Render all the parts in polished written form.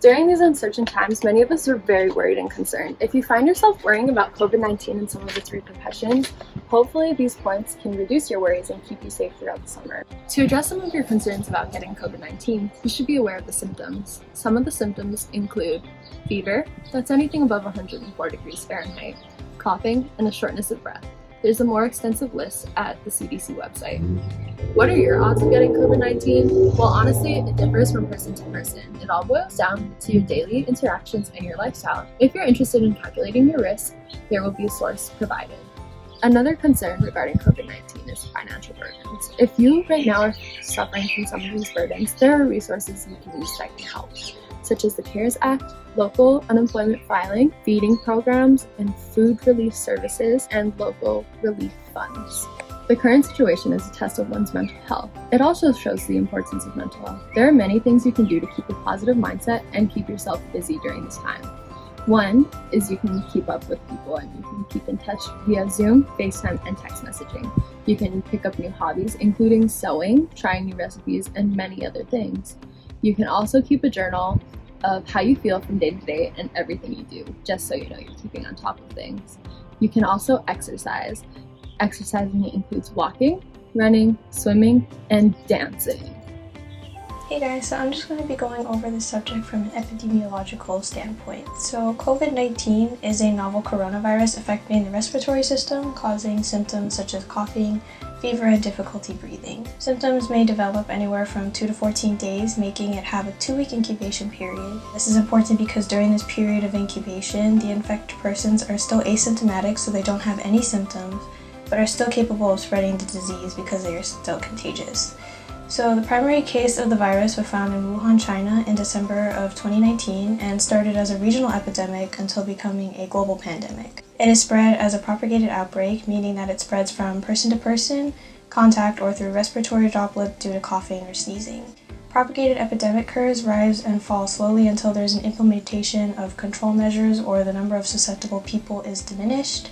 During these uncertain times, many of us are very worried and concerned. If you find yourself worrying about COVID-19 and some of its repercussions, hopefully these points can reduce your worries and keep you safe throughout the summer. To address some of your concerns about getting COVID-19, you should be aware of the symptoms. Some of the symptoms include fever, that's anything above 104 degrees Fahrenheit, coughing, and a shortness of breath. There's a more extensive list at the CDC website. What are your odds of getting COVID-19? Well, honestly, it differs from person to person. It all boils down to your daily interactions and your lifestyle. If you're interested in calculating your risk, there will be a source provided. Another concern regarding COVID-19 is financial burdens. If you right now are suffering from some of these burdens, there are resources you can use that can help, such as the CARES Act, local unemployment filing, feeding programs, and food relief services, and local relief funds. The current situation is a test of one's mental health. It also shows the importance of mental health. There are many things you can do to keep a positive mindset and keep yourself busy during this time. One is you can keep up with people and you can keep in touch via Zoom, FaceTime, and text messaging. You can pick up new hobbies, including sewing, trying new recipes, and many other things. You can also keep a journal of how you feel from day to day and everything you do, just so you know you're keeping on top of things. You can also exercise. Exercising includes walking, running, swimming, and dancing. Hey guys, so I'm just going to be going over this subject from an epidemiological standpoint. So COVID-19 is a novel coronavirus affecting the respiratory system, causing symptoms such as coughing, fever, and difficulty breathing. Symptoms may develop anywhere from 2 to 14 days, making it have a 2-week incubation period. This is important because during this period of incubation, the infected persons are still asymptomatic, so they don't have any symptoms, but are still capable of spreading the disease because they are still contagious. So the primary case of the virus was found in Wuhan, China in December of 2019 and started as a regional epidemic until becoming a global pandemic. It is spread as a propagated outbreak, meaning that it spreads from person to person, contact, or through respiratory droplet due to coughing or sneezing. Propagated epidemic curves rise and fall slowly until there's an implementation of control measures or the number of susceptible people is diminished.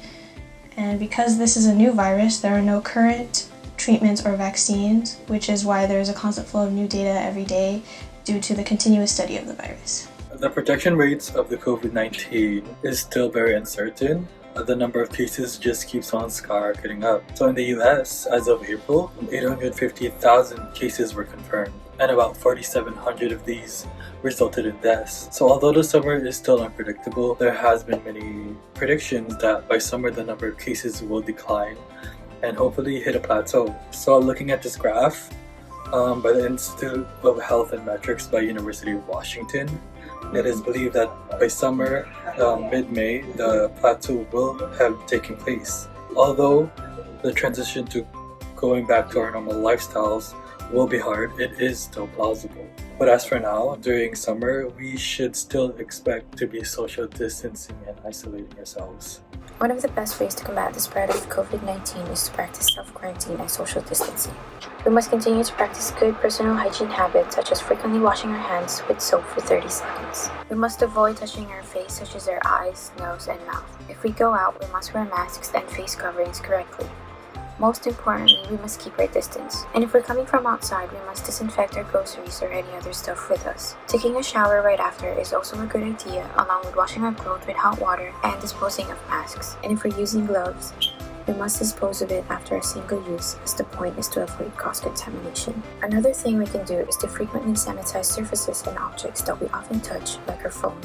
And because this is a new virus, there are no current treatments or vaccines, which is why there is a constant flow of new data every day due to the continuous study of the virus. The protection rates of the COVID-19 is still very uncertain. The number of cases just keeps on skyrocketing up. So in the US, as of April, 850,000 cases were confirmed, and about 4,700 of these resulted in deaths. So although the summer is still unpredictable, there has been many predictions that by summer the number of cases will decline and hopefully hit a plateau. So looking at this graph by the Institute of Health and Metrics by University of Washington, it is believed that by summer, mid-May, the plateau will have taken place. Although the transition to going back to our normal lifestyles will be hard, it is still plausible. But as for now, during summer, we should still expect to be social distancing and isolating ourselves. One of the best ways to combat the spread of COVID-19 is to practice self-quarantine and social distancing. We must continue to practice good personal hygiene habits such as frequently washing our hands with soap for 30 seconds. We must avoid touching our face such as our eyes, nose, and mouth. If we go out, we must wear masks and face coverings correctly. Most importantly, we must keep our distance. And if we're coming from outside, we must disinfect our groceries or any other stuff with us. Taking a shower right after is also a good idea, along with washing our clothes with hot water and disposing of masks. And if we're using gloves, we must dispose of it after a single use, as the point is to avoid cross-contamination. Another thing we can do is to frequently sanitize surfaces and objects that we often touch, like our phone.